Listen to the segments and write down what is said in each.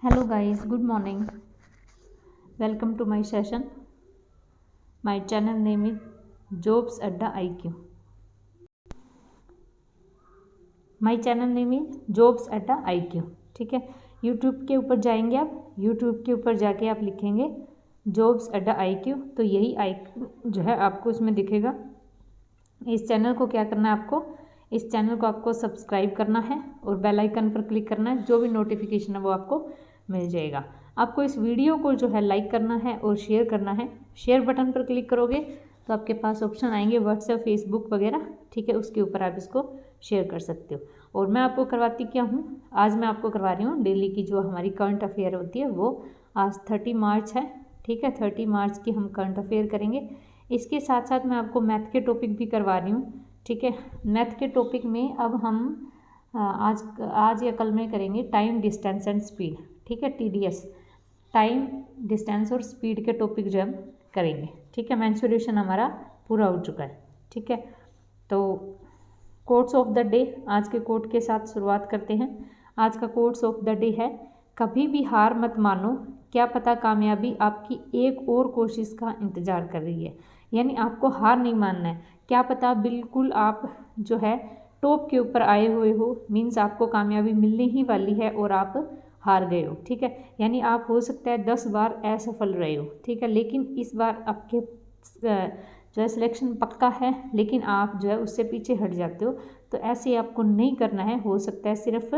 Hello guys, good morning. Welcome to my session. My channel name is Jobs Adda IQ. My channel name is jobs eight I Q. ठीक है, YouTube के ऊपर जाएंगे आप, YouTube के ऊपर जाके आप लिखेंगे जॉब्स एट आई क्यू, तो यही आई जो है आपको इसमें दिखेगा। इस चैनल को क्या करना है आपको, इस चैनल को आपको सब्सक्राइब करना है और बेल आइकन पर क्लिक करना है, जो भी नोटिफिकेशन है वो आपको मिल जाएगा। आपको इस वीडियो को जो है लाइक करना है और शेयर करना है। शेयर बटन पर क्लिक करोगे तो आपके पास ऑप्शन आएंगे व्हाट्सएप, फेसबुक वगैरह। ठीक है, उसके ऊपर आप इसको शेयर कर सकते हो। और मैं आपको करवाती क्या हूँ, आज मैं आपको करवा रही हूँ डेली की जो हमारी करंट अफेयर होती है वो। आज 30 मार्च है। ठीक है, 30 मार्च की हम करंट अफेयर करेंगे। इसके साथ साथ मैं आपको मैथ के टॉपिक भी करवा रही हूँ। ठीक है, मैथ के टॉपिक में अब हम आज या कल में करेंगे टाइम, डिस्टेंस एंड स्पीड। ठीक है, TDS, टाइम, डिस्टेंस और स्पीड के टॉपिक जो हम करेंगे। ठीक है, मेंसुरेशन हमारा पूरा हो चुका है। ठीक है, तो कोट्स ऑफ द डे, आज के कोट के साथ शुरुआत करते हैं। आज का कोट्स ऑफ द डे है, कभी भी हार मत मानो, क्या पता कामयाबी आपकी एक और कोशिश का इंतज़ार कर रही है। यानी आपको हार नहीं मानना है, क्या पता बिल्कुल आप जो है टॉप के ऊपर आए हुए हो, मीन्स आपको कामयाबी मिलने ही वाली है और आप हार गए हो। ठीक है, यानी आप हो सकता है 10 बार असफल रहे हो। ठीक है, लेकिन इस बार आपके जो है सिलेक्शन पक्का है, लेकिन आप जो है उससे पीछे हट जाते हो। तो ऐसे आपको नहीं करना है। हो सकता है सिर्फ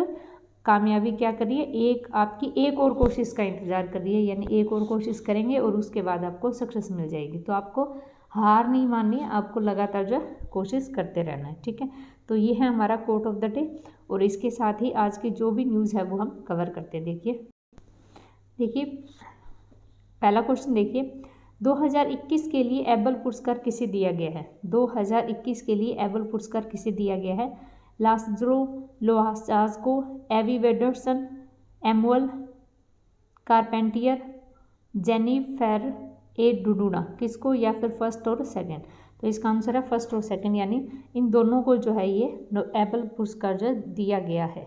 कामयाबी क्या कर रही है, आपकी एक और कोशिश का इंतज़ार कर रही है, यानी एक और कोशिश करेंगे और उसके बाद आपको सक्सेस मिल जाएगी। तो आपको हार नहीं माननी है, आपको लगातार जो है कोशिश करते रहना है। ठीक है, तो ये है हमारा कोट ऑफ द डे। और इसके साथ ही आज की जो भी न्यूज़ है वो हम कवर करते हैं। देखिए पहला क्वेश्चन देखिए, 2021 के लिए एबल पुरस्कार किसे दिया गया है। 2021 के लिए एबल पुरस्कार किसे दिया गया है। लास्द्रो लोहासास्को, एवी वेडरसन, एमुअल कारपेंटियर, जेनिफर ए डुडूना, किसको, या फिर फर्स्ट और सेकंड। तो इसका आंसर है फर्स्ट और सेकंड, यानी इन दोनों को जो है ये एबल पुरस्कार जो दिया गया है।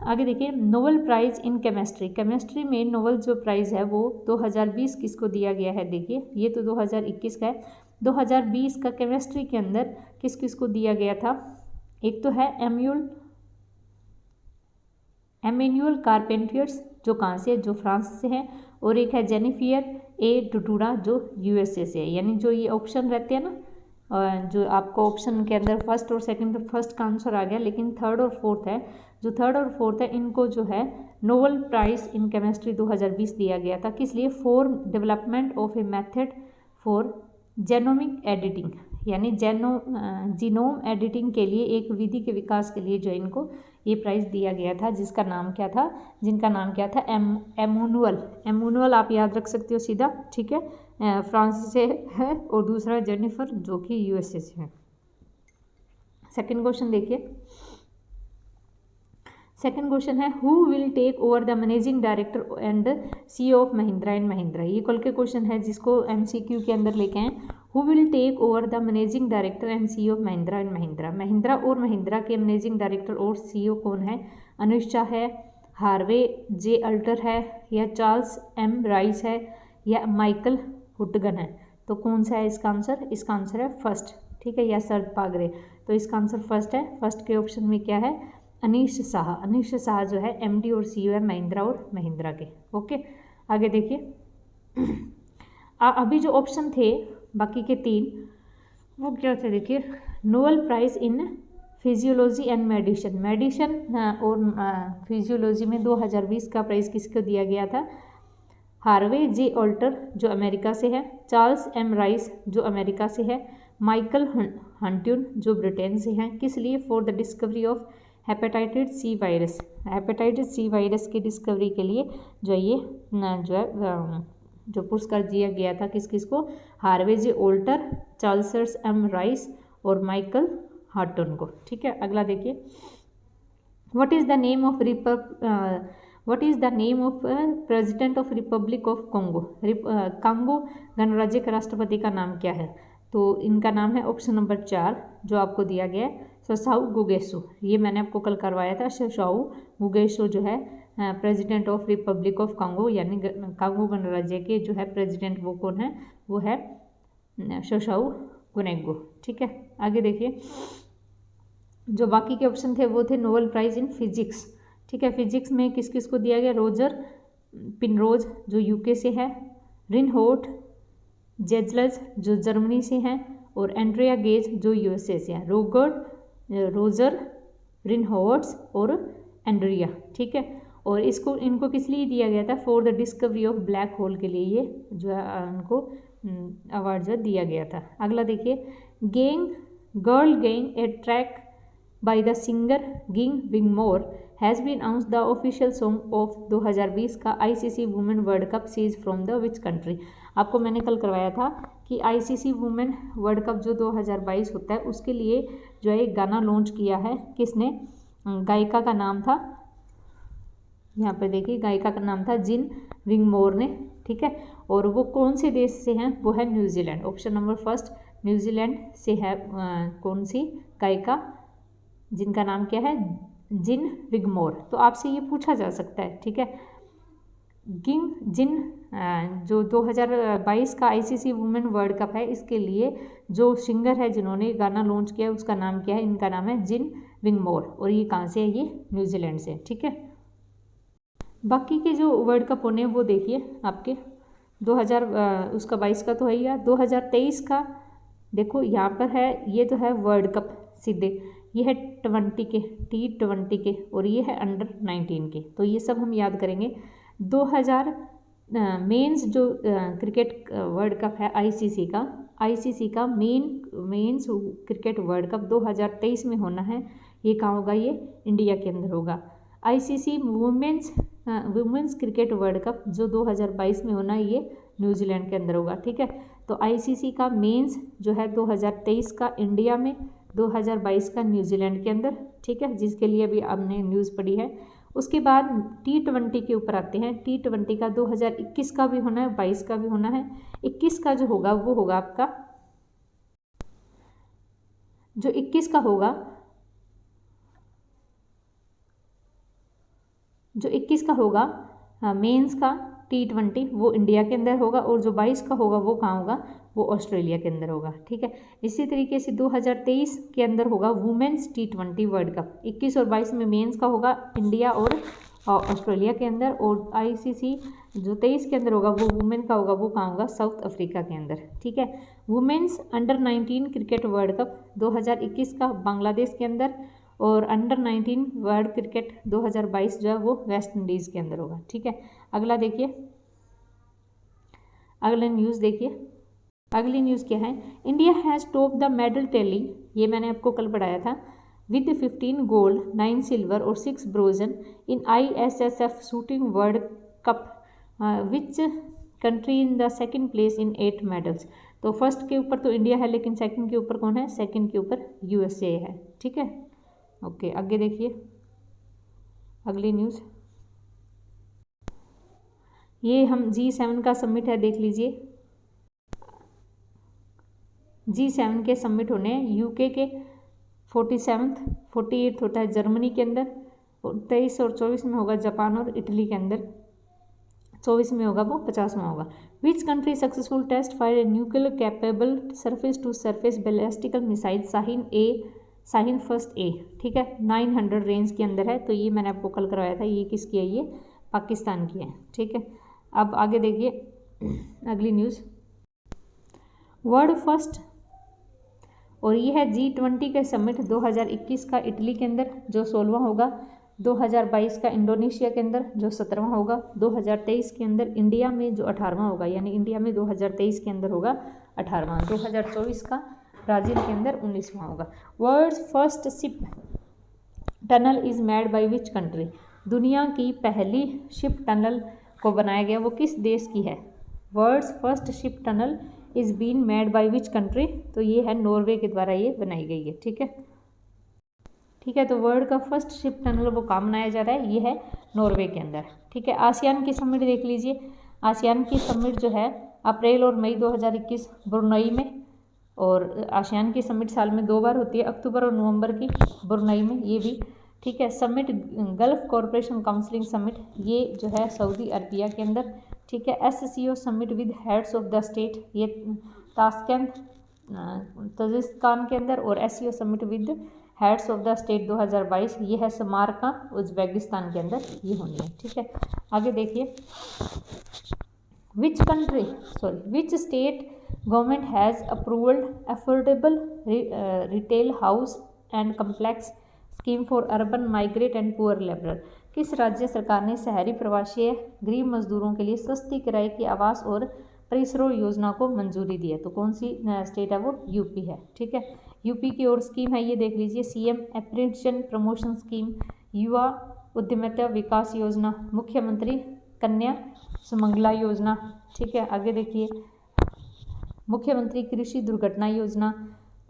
आगे देखिए, Nobel prize in chemistry, chemistry में नोबेल जो प्राइज़ है वो 2020 किसको दिया गया है। देखिए ये तो 2021 का है, 2020 का केमिस्ट्री के अंदर किस किस को दिया गया था। एक तो है एमेन्युअल कारपेंटियर्स, जो कहाँ से, जो फ्रांस से है, और एक है जेनिफियर ए डुडूना, जो USA से है। यानी जो ये ऑप्शन रहते हैं ना, जो आपको ऑप्शन के अंदर फर्स्ट और सेकंड, तो फर्स्ट का आंसर आ गया, लेकिन थर्ड और फोर्थ है, जो थर्ड और फोर्थ है इनको जो है नोबेल प्राइज़ इन केमिस्ट्री 2020 दिया गया था। किस लिए, for development of a method for genomic editing, यानी जीनोम एडिटिंग के लिए एक विधि के विकास के लिए जो इनको ये प्राइज़ दिया गया था, जिनका नाम क्या था, एमोनुअल आप याद रख सकते हो सीधा। ठीक है, फ्रांस से है, और दूसरा जेनिफर जो कि USA से है। सेकंड क्वेश्चन देखिए, सेकंड क्वेश्चन है, who will take over the managing director and CEO of Mahindra and Mahindra. ये कल के क्वेश्चन है जिसको MCQ के अंदर लेके आए। Who will take over the managing director and CEO of Mahindra and Mahindra. Mahindra और महिंद्रा के मैनेजिंग डायरेक्टर और CEO कौन है। अनुष्का है, हार्वे जे अल्टर है, या चार्ल्स M राइस है, या माइकल हुटगन है। तो कौन सा है इसका आंसर, इसका आंसर है फर्स्ट। ठीक है, या शरद पागरे, तो इसका आंसर फर्स्ट है। फर्स्ट के ऑप्शन में क्या है, अनीश शाह जो है MD और CEO है महिंद्रा और महिंद्रा के। ओके, आगे देखिए अभी जो ऑप्शन थे बाकी के 3 वो क्या थे, देखिए Nobel prize in physiology and medicine और फिजियोलॉजी में 2020 का प्राइज़ किसको दिया गया था। हार्वे जे अल्टर जो अमेरिका से है, चार्ल्स M राइस जो अमेरिका से है, माइकल हंट्यून जो ब्रिटेन से हैं। किस लिए, for the discovery of hepatitis C virus, hepatitis C virus की डिस्कवरी के लिए जो ये जो पुरस्कार दिया गया था किस किस को, हार्वे जे ओल्टर, चार्ल्स M राइस और माइकल हार्टन को। ठीक है, अगला देखिए, what is the name of president of Republic of Congo. Congo गणराज्य के राष्ट्रपति का नाम क्या है। तो इनका नाम है ऑप्शन नंबर 4 जो आपको दिया गया है, ससाऊ गुगेसो। ये मैंने आपको कल करवाया था, ससाऊ गुगेसो जो है president of Republic of Congo, यानी कांगो गणराज्य के जो है प्रेसिडेंट वो कौन है, वो है शोशाऊ गुनेगो। ठीक है, आगे देखिए, जो बाकी के ऑप्शन थे वो थे नोबेल प्राइज़ इन फिजिक्स। ठीक है, फिजिक्स में किस किस को दिया गया, रोजर पिनरोज जो यूके से है, रिनहोल्ट जेजलज जो जर्मनी से हैं, और एंड्रिया गेज जो यूएसए से है। रोजर रिनहोल्ट्स और एंड्रिया। ठीक है, और इनको किस लिए दिया गया था, for the discovery of black hole के लिए ये जो है उनको अवार्ड जो दिया गया था। अगला देखिए, girl gang A track by the singer Ging Wigmore has been announced the official song of 2020 का ICC women world cup sees from the which country. आपको मैंने कल करवाया था कि ICC वुमेन वर्ल्ड कप जो 2022 होता है उसके लिए जो है एक गाना लॉन्च किया है, किसने, गायिका का नाम था, यहाँ पर देखिए गायिका का नाम था जिन विंगमोर ने। ठीक है, और वो कौन से देश से हैं, वो है New Zealand. Option number first New Zealand से है कौन सी गायिका, जिनका नाम क्या है, जिन विगमोर। तो आपसे ये पूछा जा सकता है। ठीक है, जिन जो 2022 का ICC वुमेन वर्ल्ड कप है इसके लिए जो सिंगर है जिन्होंने गाना लॉन्च किया उसका नाम क्या है, इनका नाम है जिन विंगमोर, और ये कहाँ से है, ये न्यूजीलैंड से। ठीक है, बाकी के जो वर्ल्ड कप होने हैं वो देखिए आपके 2022 का तो है ही, 2023 का देखो यहाँ पर है, ये तो है वर्ल्ड कप सीधे, ये है 20 के T20 के, और ये है अंडर 19 के। तो ये सब हम याद करेंगे। 2000 मेंस जो क्रिकेट वर्ल्ड कप है ICC का मेंस क्रिकेट वर्ल्ड कप 2023 में होना है। ये कहाँ होगा, ये इंडिया के अंदर होगा। ICC women's cricket world cup जो 2022 में होना है ये न्यूजीलैंड के अंदर होगा। ठीक है, तो ICC का मेंस जो है 2023 का इंडिया में, 2022 का न्यूजीलैंड के अंदर। ठीक है, जिसके लिए अभी आपने न्यूज़ पढ़ी है। उसके बाद T20 के ऊपर आते हैं। T20 का 2021 का भी होना है, 22 का भी होना है। 21 का जो होगा वो होगा आपका, जो 21 का होगा, जो 21 का होगा मेंस का T20 वो इंडिया के अंदर होगा, और जो 22 का होगा वो कहाँ होगा, वो ऑस्ट्रेलिया के अंदर होगा। ठीक है, इसी तरीके से 2023 के अंदर होगा वुमेन्स T20 वर्ल्ड कप। 21 और 22 में मेंस का होगा इंडिया और ऑस्ट्रेलिया के अंदर, और ICC जो 23 के अंदर होगा वो वुमेन का होगा, वो कहाँ होगा, साउथ अफ्रीका के अंदर। ठीक है, women's under 19 cricket world cup 2021 का बांग्लादेश के अंदर, और अंडर 19 वर्ल्ड क्रिकेट 2022 जो है वो वेस्ट इंडीज़ के अंदर होगा। ठीक है, अगला देखिए, अगला न्यूज़ देखिए, अगली न्यूज़ क्या है, India has top the medal tally, ये मैंने आपको कल पढ़ाया था, विद 15 गोल्ड 9 सिल्वर और 6 bronze in ISSF shooting world cup, which country in the second place in 8 medals. तो फर्स्ट के ऊपर तो इंडिया है, लेकिन सेकंड के ऊपर कौन है, सेकंड के ऊपर USA है। ठीक है, ओके, आगे देखिए अगली न्यूज़, ये हम G7 का समिट है, देख लीजिए। G7 के समिट होने हैं, UK के 48 होता है जर्मनी के अंदर, 23 और 24 में होगा जापान और इटली के अंदर, 24 में होगा वो 50वां होगा। Which country successful test fire a nuclear capable surface to surface ballistical missile Shaheen first A. ठीक है, 900 रेंज के अंदर है। तो ये मैंने आपको कल करवाया था, ये किसकी है, ये पाकिस्तान की है। ठीक है, अब आगे देखिए अगली न्यूज़, वर्ल्ड फर्स्ट, और ये है G20 के समिट 2021 का इटली के अंदर जो 16वां होगा, 2022 का इंडोनेशिया के अंदर जो 17वां होगा, 2023 के अंदर इंडिया में जो 18वां होगा, यानी इंडिया में 2023 के अंदर होगा 18वां, 2024 का ब्राज़ील के अंदर 19वां होगा। World's first ship tunnel is made by which country, दुनिया की पहली शिप टनल को बनाया गया वो किस देश की है। World's first ship tunnel is been made by which country, तो ये है नॉर्वे के द्वारा ये बनाई गई है। ठीक है, ठीक है, तो वर्ल्ड का फर्स्ट शिप टनल वो कहाँ बनाया जा रहा है, ये है नॉर्वे के अंदर। ठीक है, आसियान की समिट देख लीजिए, आसियान की समिट जो है अप्रैल और मई 2021 ब्रुनई में, और आसियान की समिट साल में 2 बार होती है, अक्टूबर और नवंबर की ब्रुनई में, ये भी ठीक है। Summit gulf corporation counselling summit, ये जो है सऊदी अरबिया के अंदर, ठीक है। SCO summit with heads of the state, ये ताशकंद तजिकिस्तान के अंदर, और SCO summit with heads of the state 2022, ये है समारका उज्बेकिस्तान के अंदर, ये होनी है, ठीक है। आगे देखिए, which state government has approved affordable retail house and complex scheme for urban migrate and poor labourer, किस राज्य सरकार ने शहरी प्रवासी गरीब मजदूरों के लिए सस्ती किराए की आवास और परिसरों योजना को मंजूरी दी है? तो कौन सी स्टेट है वो? यूपी है, ठीक है। यूपी की और स्कीम है, ये देख लीजिए, CM अप्रेंटिसशिप प्रमोशन स्कीम, युवा उद्यमिता विकास योजना, मुख्यमंत्री कन्या सुमंगला योजना, ठीक है। आगे देखिए, मुख्यमंत्री कृषि दुर्घटना योजना,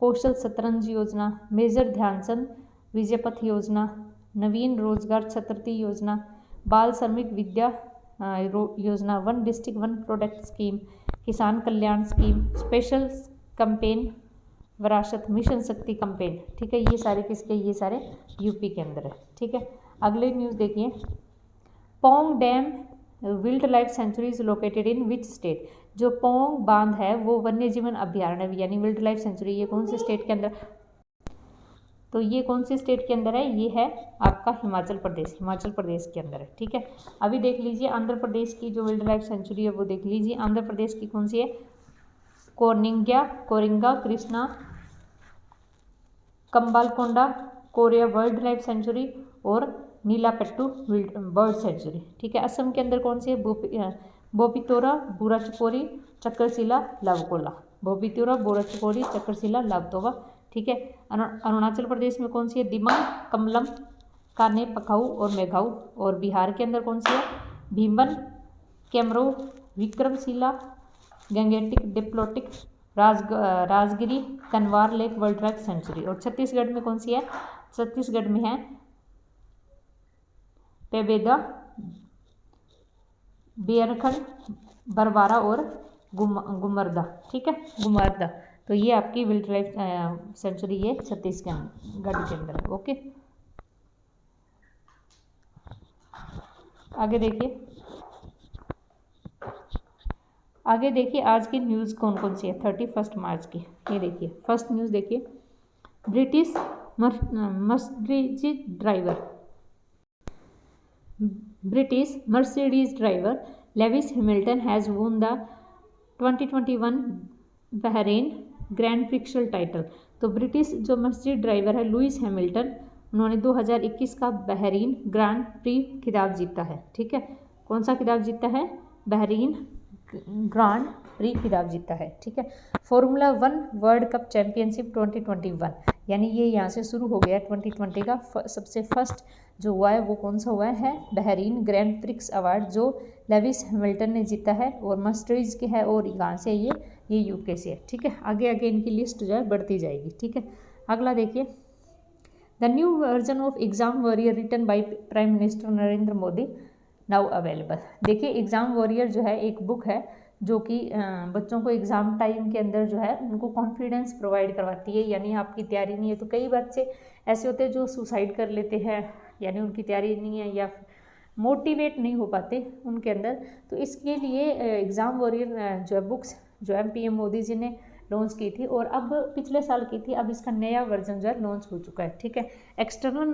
कौशल शतरंज योजना, मेजर ध्यानचंद विजय पथ योजना, नवीन रोजगार छतरती योजना, बाल श्रमिक विद्या योजना, one district one product scheme, किसान कल्याण स्कीम, स्पेशल कैंपेन विरासत मिशन शक्ति कैंपेन, ठीक है। ये सारे किसके? ये सारे यूपी के अंदर है, ठीक है। अगले न्यूज़ देखिए, Pong dam wild life sanctuary is located in which state? जो पोंग बांध है वो वन्य जीवन अभ्यारण्य यानी विल्ड लाइफ सेंचुरी, ये कौन से स्टेट के अंदर? तो ये कौन से स्टेट के अंदर है? ये है आपका हिमाचल प्रदेश के अंदर है, ठीक है। अभी देख लीजिए, आंध्र प्रदेश की जो वाइल्ड लाइफ सेंचुरी है वो देख लीजिए, आंध्र प्रदेश की कौन सी है? कोरिंगा कृष्णा कंबालकोंडा कोरिया वाइल्ड लाइफ सेंचुरी और नीलापेट्टू बर्ड सेंचुरी, ठीक है। असम के अंदर कौन सी है? बोपितोरा बुराचकोरी चक्रशिला लावकोला, बोपितोरा बुराचकोरी चक्रशिला लावतोवा, ठीक है। अरुणाचल प्रदेश में कौन सी है? दिमंग कमलम काने पखाऊ और मेघाऊ, और बिहार के अंदर कौन सी है? भीमबन कैमरो Vikramshila Gangetic डिप्लोटिक Rajagiri कनवार lake world life sanctuary, और छत्तीसगढ़ में कौन सी है? छत्तीसगढ़ में है पेबेदा बेरखंड बरवारा और गुमरदा, ठीक है, गुमरदा। तो ये आपकी वाइल्ड लाइफ सेंचुरी ये छत्तीसगढ़ के अंदर है, ओके। आगे देखिए आज की न्यूज़ कौन कौन सी है 31 मार्च की। ये देखिए, फर्स्ट न्यूज़ देखिए, British Mercedes driver Lewis Hamilton has won the 2021 Bahrain grand prix title. तो ब्रिटिश जो मर्सिडीज ड्राइवर है लुइस हैमिल्टन, उन्होंने 2021 का बहरीन ग्रैंड प्री खिताब जीता है, ठीक है। कौन सा खिताब जीता है? बहरीन ग्रांड प्री खिताब जीता है, ठीक है। फॉर्मूला 1 वर्ल्ड कप चैंपियनशिप 2021, यानी ये यहाँ से शुरू हो गया 2020 का सबसे फर्स्ट जो हुआ है वो कौन सा हुआ है? बहरीन ग्रैंड प्रिक्स अवार्ड, जो लेविस हैमिल्टन ने जीता है, और मर्सिडीज के है, और कहाँ से ये यूके से है, ठीक है। आगे आगे इनकी लिस्ट जो है बढ़ती जाएगी, ठीक है। अगला देखिए, the new version of exam warrior written by prime minister Narendra Modi now available. देखिए, एग्ज़ाम वॉरियर जो है एक बुक है जो कि बच्चों को एग्ज़ाम टाइम के अंदर जो है उनको कॉन्फिडेंस प्रोवाइड करवाती है, यानी आपकी तैयारी नहीं है तो कई बच्चे ऐसे होते हैं जो सुसाइड कर लेते हैं, यानी उनकी तैयारी नहीं है या मोटिवेट नहीं हो पाते उनके अंदर। तो इसके लिए एग्ज़ाम वॉरियर जो है बुक्स जो है PM मोदी जी ने लॉन्च की थी, और अब पिछले साल की थी, अब इसका नया वर्जन जो है लॉन्च हो चुका है, ठीक है। External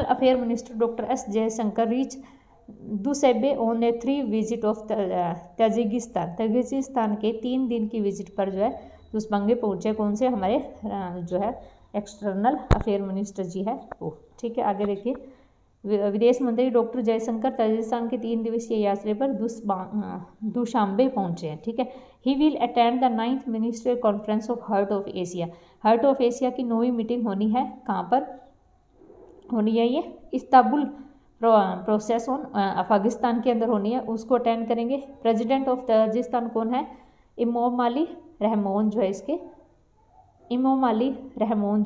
affair minister doctor S Jaishankar reach Dushanbe on a 3 visit of Tajikistan के 3 दिन की विजिट पर जो है दुशबंगे पहुँचे। कौन से? हमारे जो है एक्सटर्नल अफेयर मिनिस्टर जी है वो, ठीक है। आगे देखिए, विदेश मंत्री डॉक्टर जयशंकर तजिकिस्तान के 3 दिवसीय यात्रा पर दुशांबे पहुंचे हैं, ठीक है। He will attend the 9th ministerial conference of heart of Asia. Heart of Asia की 9वीं मीटिंग होनी है, कहाँ पर होनी है? ये इस्तांबुल प्रोसेस ऑन अफगानिस्तान के अंदर होनी है, उसको अटेंड करेंगे। प्रेसिडेंट ऑफ तजिकिस्तान कौन है? इमामोली रहमोन जो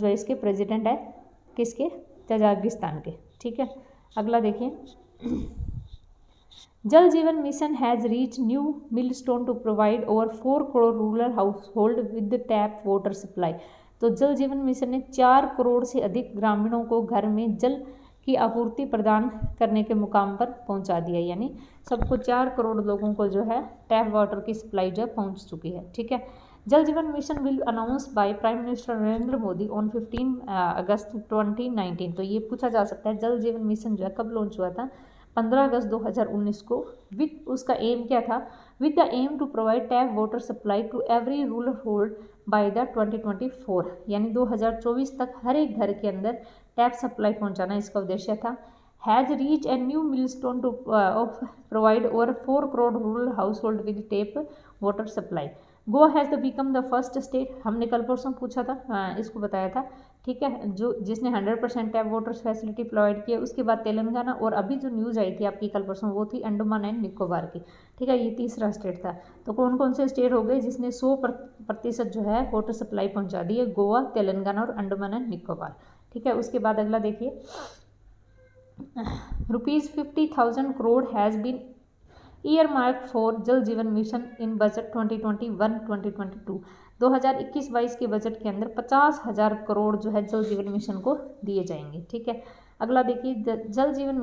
है इसके प्रेसिडेंट है, किसके? तजाकिस्तान के, ठीक है। अगला देखिए, Jal Jeevan Mission has reach new milestone to provide over 4 crore rural household with tap water supply. तो जल जीवन मिशन ने 4 करोड़ से अधिक ग्रामीणों को घर में जल की आपूर्ति प्रदान करने के मुकाम पर पहुंचा दिया, यानी सबको 4 करोड़ लोगों को जो है टैप वाटर की सप्लाई जो पहुंच चुकी है। ठीक है, जल Jeevan mission will announce bye prime minister Narendra Modi on 15 अगस्त 2019। तो ये पूछा जा सकता है जल जीवन मिशन जो है कब लॉन्च हुआ था, 15 अगस्त 2019 को। विद उसका एम क्या था, with the aim to provide tap water supply to every rural hold by the 2024, यानी 2024 तक हर एक घर के अंदर टैप सप्लाई पहुंचाना इसका उद्देश्य था। Has reach a new milestone to provide over 4 crore rural household with tap water supply. Goa has the become the first state, हमने कल परसों पूछा था, इसको बताया था। ठीक है, जो जिसने 100% टैप वाटर फैसिलिटी प्रोवाइड किया। उसके बाद तेलंगाना, और अभी जो न्यूज़ आई थी आपकी कल परसों वो थी अंडमान एंड निकोबार की। ठीक है, ये तीसरा स्टेट था। तो कौन कौन से स्टेट हो गए जिसने 100% जो है वाटर सप्लाई पहुंचा दी है? गोवा, तेलंगाना और अंडमान एंड निकोबार। ठीक है, उसके बाद अगला देखिए, ₹50,000 crore has been earmarked for Jal Jeevan mission in budget 2021-2022। 2021-22 के बजट के अंदर 50,000 करोड़ जो है जल जीवन मिशन को दिए जाएंगे। ठीक है, अगला देखिए, द जल Jeevan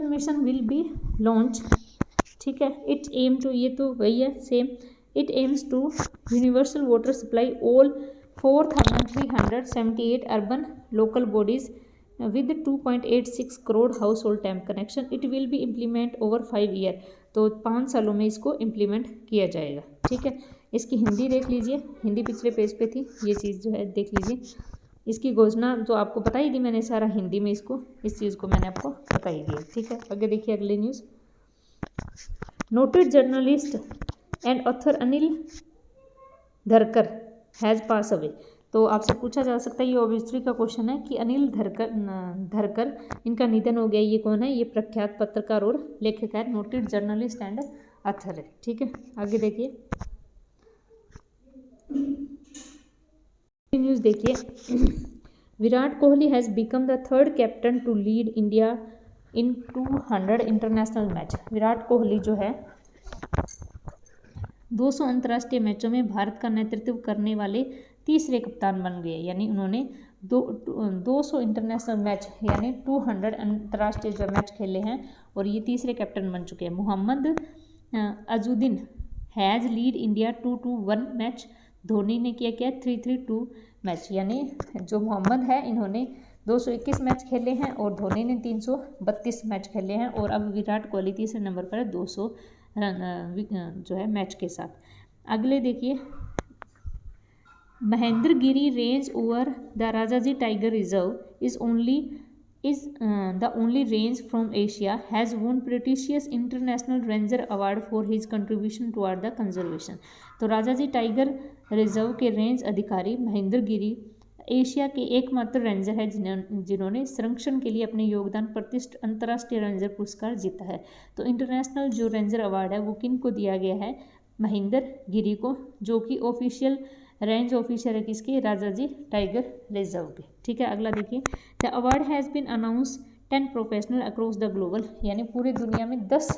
mission will be launch. ठीक है, इट्स एम टू, ये तो वही है same, it aims to universal water supply all 4,378 urban local bodies with 2.86 crore house hold tap connection. It will be implement over 5 year, तो 5 सालों में इसको इम्प्लीमेंट किया जाएगा। ठीक है, इसकी हिंदी देख लीजिए, हिंदी पिछले पेज पे थी, ये चीज़ जो है देख लीजिए। इसकी घोषणा तो आपको बता ही दी मैंने, सारा हिंदी में इसको, इस चीज़ को मैंने आपको बता ही दिया। ठीक है, आगे देखिए अगली news. Noted journalist and author Anil Dharkar has pass away. तो आपसे पूछा जा सकता है, ये ऑब्वियसली का क्वेश्चन है कि अनिल धरकर इनका निधन हो गया। ये कौन है? ये प्रख्यात पत्रकार और लेखक है, नोटेड जर्नलिस्ट एंड ऑथर है। ठीक है, आगे देखिए न्यूज़ देखिए। Virat Kohli has become the 3rd captain to lead India in 200 international match. Virat Kohli जो है 200 अंतर्राष्ट्रीय मैचों में भारत का नेतृत्व करने वाले तीसरे कप्तान बन गए, यानी उन्होंने 200 इंटरनेशनल मैच यानी 200 अंतर्राष्ट्रीय जो मैच खेले हैं और ये तीसरे कैप्टन बन चुके हैं। Mohammad Azharuddin has lead India 2-1 match. Dhoni ने किया क्या? 3-3-2 मैच, यानी जो मोहम्मद है इन्होंने 221 मैच खेले हैं और धोनी ने 332 मैच खेले हैं। और अब विराट कोहली तीसरे नंबर पर है 200 रन जो है मैच के साथ। अगले देखिए, Mahendragiri range over the Rajaji Tiger Reserve is the only range from Asia has won prestigious international ranger award for his contribution toward the conservation. तो राजाजी टाइगर रिजर्व के रेंज अधिकारी महेंद्रगिरी एशिया के एकमात्र रेंजर है जिन्होंने संरक्षण के लिए अपने योगदान प्रतिष्ठित अंतर्राष्ट्रीय रेंजर पुरस्कार जीता है। तो इंटरनेशनल जो रेंजर अवार्ड है वो किन को दिया गया है? महेंद्रगिरी को, जो कि ऑफिशियल रेंज ऑफिसर है किसके? राजाजी टाइगर रिजर्व के। ठीक है, अगला देखिए, the award has been announce 10 professional across the global, यानी पूरी दुनिया में 10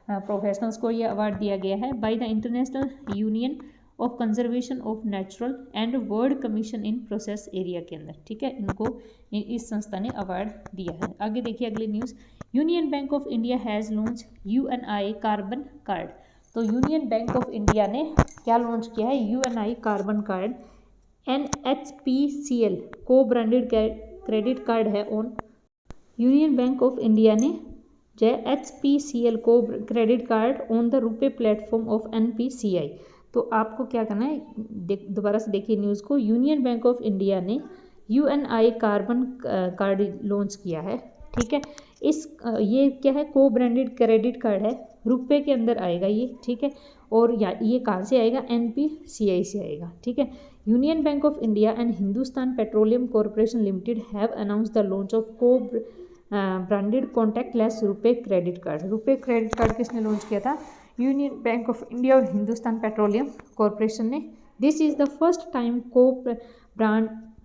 प्रोफेशनल्स को यह अवार्ड दिया गया है by the international union of conservation of natural and world commission in process area के अंदर। ठीक है, इनको इस संस्था ने अवार्ड दिया है। आगे देखिए अगली news, union Bank of India has launch UNI carbon card. तो यूनियन बैंक ऑफ इंडिया ने क्या लॉन्च किया है? UNI carbon card. NHPCL को ब्रांडेड क्रेडिट कार्ड है on. Union Bank of India ने जो है HPCL को credit card on the RuPay platform of NPCI। तो आपको क्या करना है, दोबारा से देखिए न्यूज़ को। यूनियन बैंक ऑफ इंडिया ने UNI कार्बन कार्ड लॉन्च किया है। ठीक है, ये क्या है? को ब्रांडेड क्रेडिट कार्ड है, रुपए के अंदर आएगा ये। ठीक है, और ये कहाँ से आएगा? NPCI से आएगा। ठीक है, Union Bank of India and Hindustan Petroleum Corporation Limited have announce the launch of co branded contactless RuPay credit card. RuPay credit card किसने लॉन्च किया था? यूनियन बैंक ऑफ इंडिया और हिंदुस्तान पेट्रोलियम कॉरपोरेशन ने। This is the first time co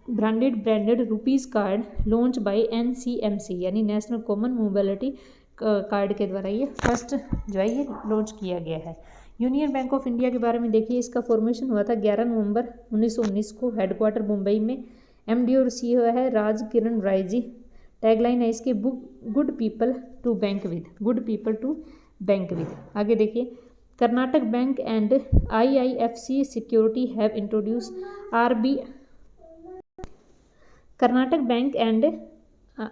branded rupees card launch by NCMC, यानी National Common Mobility Card के द्वारा ये first जो है ये लॉन्च किया गया है। यूनियन बैंक ऑफ इंडिया के बारे में देखिए, इसका फॉर्मेशन हुआ था 11 नवंबर 1919 को, हेडक्वार्टर मुंबई में। एमडी और सीईओ है राज किरण राय जी। टैगलाइन है इसकी, good people to bank with, good people to bank with. आगे देखिए, Karnataka Bank and IIFC security have introduce Karnataka Bank and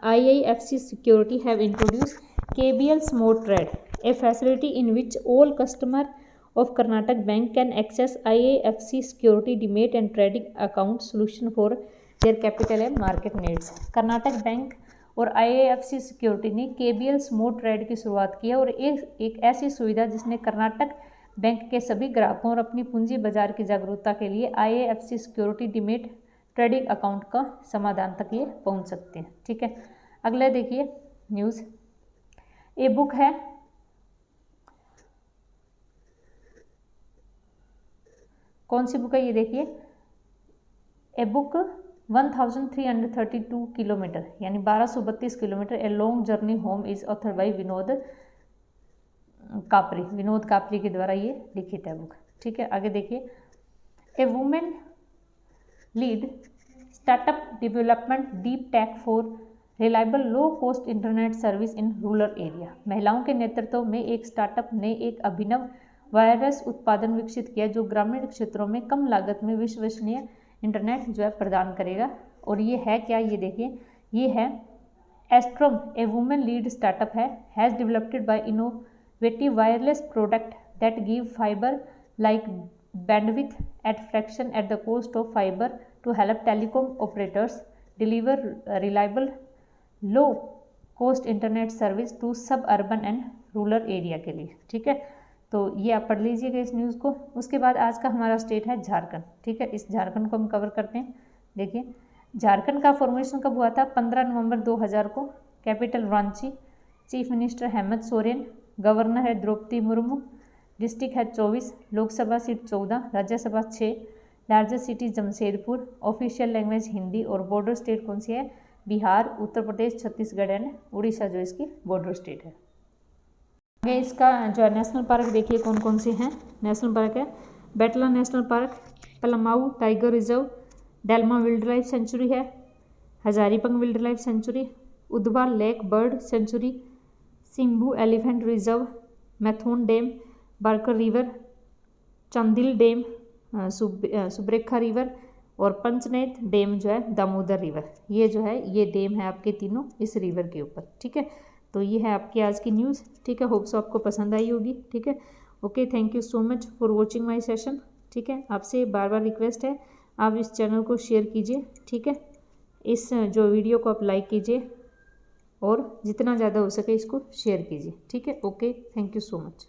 IIFC Security have introduced KBL Smart Trade, a facility in which all customers of Karnataka Bank can access IIFC Security Demat and Trading Account solution for their capital and market needs. Karnataka bank और IIFC security ने KBL smart trade की शुरुआत की है और एक ऐसी सुविधा जिसने कर्नाटक बैंक के सभी ग्राहकों और अपनी पूंजी बाजार की जागरूकता के लिए IIFC security demat trading account का समाधान तक ये पहुंच सकते हैं। ठीक है, अगला देखिए न्यूज़, ए बुक है कौन सी बुक है ये देखिए, ए बुक 1332 किलोमीटर यानी 1232 kilometre a long journey home is author bye Vinod कापरी के द्वारा ये लिखित है बुक। ठीक है, आगे देखिए, a women lead startup development deep tech for reliable low cost internet service in rural area. महिलाओं के नेतृत्व में एक स्टार्टअप ने एक अभिनव वायरस उत्पादन विकसित किया जो ग्रामीण क्षेत्रों में कम लागत में विश्वसनीय इंटरनेट जो है प्रदान करेगा। और ये है क्या, ये देखिए, ये है एस्ट्रोम, ए वुमेन लीड स्टार्टअप है, has developed by innovative wireless product that give fibre like bandwidth at fraction at the cost of fiber to help telecom operators deliver reliable low cost internet service to suburban and rural area के लिए। ठीक है, तो ये आप पढ़ लीजिएगा इस न्यूज़ को। उसके बाद आज का हमारा स्टेट है झारखंड। ठीक है, इस झारखंड को हम कवर करते हैं। देखिए, झारखंड का फॉर्मेशन कब हुआ था, 15 नवंबर 2000 को। Capital Ranchi, chief minister Hemant Soren, governor है द्रौपदी मुर्मू, डिस्ट्रिक्ट है 24, Lok Sabha seat 14, Rajya Sabha 6, largest city Jamshedpur, official language Hindi और बॉर्डर स्टेट कौन सी है, बिहार, उत्तर प्रदेश, छत्तीसगढ़ एंड उड़ीसा जो इसकी बॉर्डर स्टेट है। आगे इसका जो है नेशनल पार्क देखिए कौन कौन से हैं। नेशनल पार्क है Betla National Park, Palamau Tiger Reserve, Dalma wild life sanctuary है, Hazaribagh wild life sanctuary, Udhwa lake bird sanctuary, Singhbhum elephant reserve, Maithon dam, Barakar river, Chandil dam, Subarnarekha river और पंचनेत डैम जो है दामोदर रिवर। ये जो है ये डैम है आपके तीनों इस रिवर के ऊपर। ठीक है, तो ये है आपकी आज की न्यूज़। ठीक है, होप सो आपको पसंद आई होगी। ठीक है, okay, thank you so much for watching my session. ठीक है, आपसे बार बार रिक्वेस्ट है आप इस चैनल को शेयर कीजिए। ठीक है, इस जो वीडियो को आप लाइक कीजिए और जितना ज़्यादा हो सके इसको शेयर कीजिए। ठीक है, okay, thank you so much.